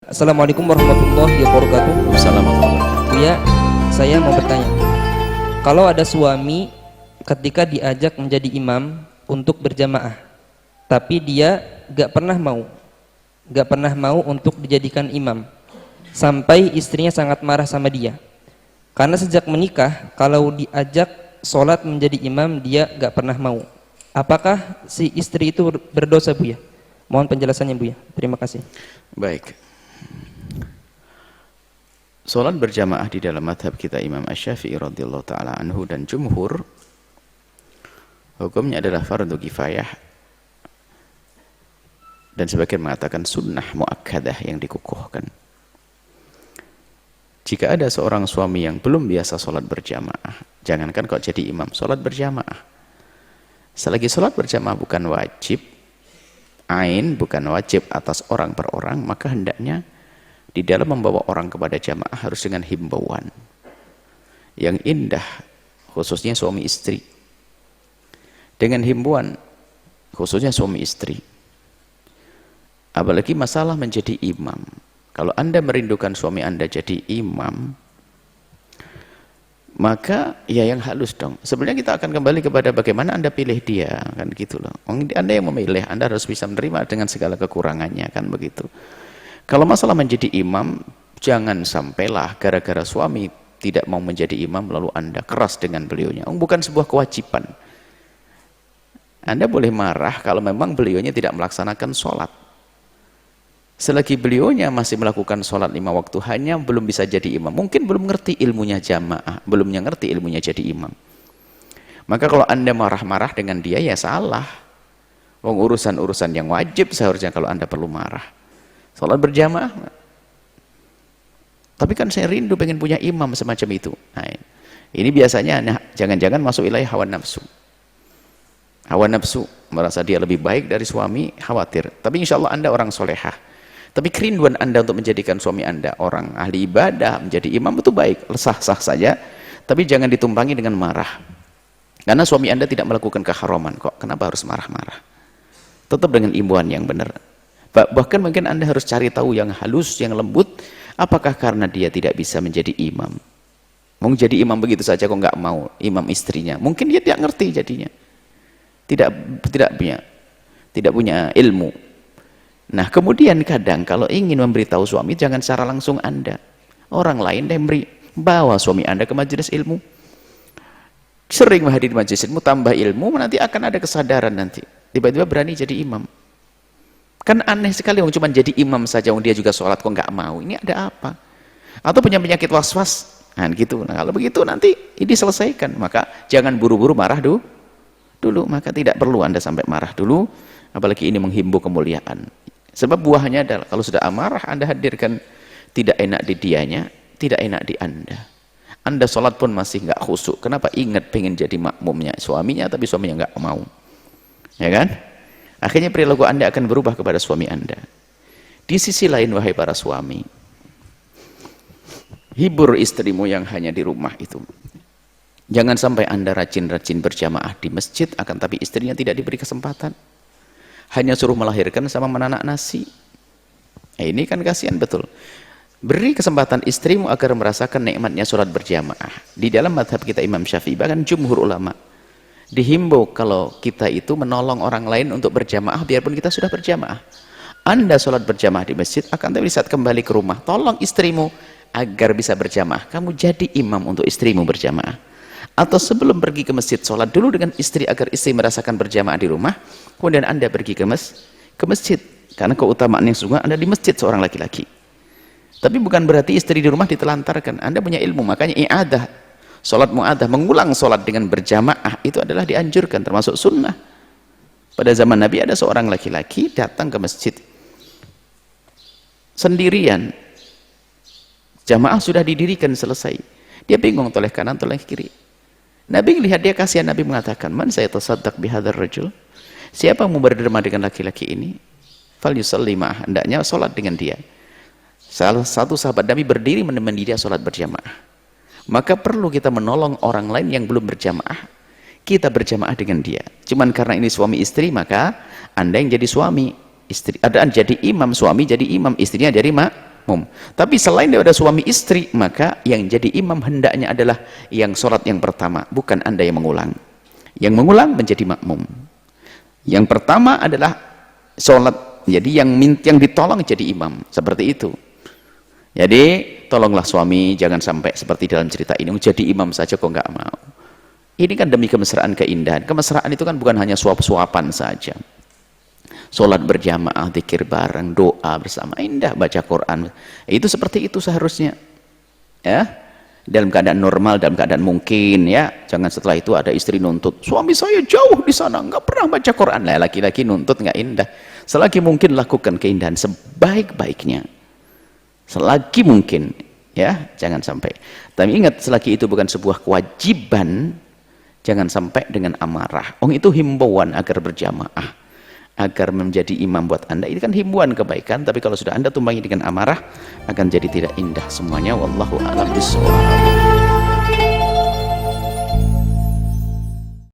Assalamualaikum warahmatullahi wabarakatuh. Assalamualaikum. Buya, saya mau bertanya. Kalau ada suami ketika diajak menjadi imam untuk berjamaah, tapi dia gak pernah mau untuk dijadikan imam, sampai istrinya sangat marah sama dia. Karena sejak menikah, kalau diajak sholat menjadi imam, dia gak pernah mau. Apakah si istri itu berdosa, Buya? Mohon penjelasannya, Buya. Terima kasih. Baik. Salat berjamaah di dalam madhab kita Imam Asy-Syafi'i radhiyallahu taala anhu dan jumhur, hukumnya adalah fardu kifayah dan sebagian mengatakan sunnah muakkadah yang dikukuhkan. Jika ada seorang suami yang belum biasa salat berjamaah, jangankan kok jadi imam, salat berjamaah. Selagi salat berjamaah bukan wajib ain, bukan wajib atas orang per orang, maka hendaknya di dalam membawa orang kepada jamaah harus dengan himbauan yang indah, khususnya suami istri. Dengan himbauan khususnya suami istri. Apalagi masalah menjadi imam. Kalau Anda merindukan suami Anda jadi imam, maka ya yang halus dong. Sebenarnya kita akan kembali kepada bagaimana Anda pilih dia, kan gitu loh. Anda yang memilih, Anda harus bisa menerima dengan segala kekurangannya, kan begitu. Kalau masalah menjadi imam, jangan sampailah gara-gara suami tidak mau menjadi imam lalu Anda keras dengan beliaunya. Bukan sebuah kewajiban. Anda boleh marah kalau memang beliaunya tidak melaksanakan sholat. Selagi beliaunya masih melakukan sholat 5 waktu, hanya belum bisa jadi imam. Mungkin belum ngerti ilmunya jamaah, belum ngerti ilmunya jadi imam. Maka kalau Anda marah-marah dengan dia, ya salah. Urusan-urusan yang wajib seharusnya kalau Anda perlu marah. Salat berjamaah, tapi kan saya rindu pengen punya imam semacam itu. Nah, ini biasanya jangan-jangan masuk wilayah hawa nafsu. Hawa nafsu merasa dia lebih baik dari suami, khawatir. Tapi insya Allah Anda orang solehah. Tapi kerinduan Anda untuk menjadikan suami Anda orang ahli ibadah, menjadi imam itu baik, sah-sah saja. Tapi jangan ditumpangi dengan marah. Karena suami Anda tidak melakukan keharaman kok. Kenapa harus marah-marah? Tetap dengan imbauan yang benar. Bahkan mungkin Anda harus cari tahu yang halus, yang lembut. Apakah karena dia tidak bisa menjadi imam? Mau jadi imam begitu saja kok nggak mau, imam istrinya. Mungkin dia tidak ngerti jadinya. Tidak punya ilmu. Nah, kemudian kadang kalau ingin memberitahu suami, jangan secara langsung Anda. Orang lain yang bawa suami Anda ke majelis ilmu. Sering menghadiri majelis ilmu, tambah ilmu, nanti akan ada kesadaran nanti. Tiba-tiba berani jadi imam. Kan aneh sekali, cuma jadi imam saja, dia juga sholat kok nggak mau. Ini ada apa? Atau punya penyakit was-was, nah gitu. Nah kalau begitu nanti ini selesaikan. Maka jangan buru-buru marah dulu. Maka tidak perlu Anda sampai marah dulu. Apalagi ini menghimbau kemuliaan. Sebab buahnya adalah kalau sudah amarah Anda hadirkan tidak enak di dianya, tidak enak di Anda. Anda sholat pun masih nggak khusyuk. Kenapa? Ingat pengen jadi makmumnya suaminya, tapi suaminya nggak mau. Ya kan? Akhirnya perilaku Anda akan berubah kepada suami Anda. Di sisi lain, wahai para suami, hibur istrimu yang hanya di rumah itu. Jangan sampai Anda rajin-rajin berjamaah di masjid, akan tapi istrinya tidak diberi kesempatan. Hanya suruh melahirkan sama menanak nasi. Ini kan kasihan betul. Beri kesempatan istrimu agar merasakan nikmatnya sholat berjamaah. Di dalam madhab kita Imam Syafi'i, bahkan jumhur ulama, dihimbau kalau kita itu menolong orang lain untuk berjamaah biarpun kita sudah berjamaah. Anda sholat berjamaah di masjid, akan tapi saat kembali ke rumah tolong istrimu agar bisa berjamaah. Kamu jadi imam untuk istrimu berjamaah. Atau sebelum pergi ke masjid, sholat dulu dengan istri agar istri merasakan berjamaah di rumah, kemudian Anda pergi ke masjid. Karena keutamaan yang sungguh Anda di masjid seorang laki-laki. Tapi bukan berarti istri di rumah ditelantarkan. Anda punya ilmu, makanya i'adah, sholat mu'adah, mengulang sholat dengan berjamaah itu adalah dianjurkan, termasuk sunnah. Pada zaman Nabi ada seorang laki-laki datang ke masjid sendirian, jamaah sudah didirikan selesai, dia bingung toleh kanan toleh kiri. Nabi lihat dia, kasihan. Nabi mengatakan, man saya tasaddaq bihadzal rajul, siapa mau berderma dengan laki-laki ini, fal yusalli ma'ah, hendaknya sholat dengan dia. Salah satu sahabat Nabi berdiri menemani dia sholat berjamaah. Maka perlu kita menolong orang lain yang belum berjamaah, kita berjamaah dengan dia. Cuman karena ini suami istri, maka Anda yang jadi suami, istri ada jadi imam, suami jadi imam, istrinya jadi makmum. Tapi selain daripada suami istri, maka yang jadi imam hendaknya adalah yang sholat yang pertama, bukan Anda yang mengulang. Yang mengulang menjadi makmum. Yang pertama adalah sholat, jadi yang ditolong jadi imam, seperti itu. Jadi tolonglah suami jangan sampai seperti dalam cerita ini, jadi imam saja kok nggak mau. Ini kan demi kemesraan, keindahan. Kemesraan itu kan bukan hanya suap-suapan saja. Sholat berjamaah, zikir bareng, doa bersama, indah, baca Quran. Itu seperti itu seharusnya. Ya, dalam keadaan normal, dalam keadaan mungkin, ya. Jangan setelah itu ada istri nuntut, suami saya jauh di sana, nggak pernah baca Quran. Lah, laki-laki nuntut nggak indah. Selagi mungkin lakukan keindahan sebaik-baiknya. Selagi mungkin, ya, jangan sampai. Tapi ingat, selagi itu bukan sebuah kewajiban, jangan sampai dengan amarah. Itu himbauan agar berjamaah, agar menjadi imam buat Anda. Ini kan himbauan kebaikan, tapi kalau sudah Anda tumpangi dengan amarah, akan jadi tidak indah semuanya. Wallahu a'lam bishawab.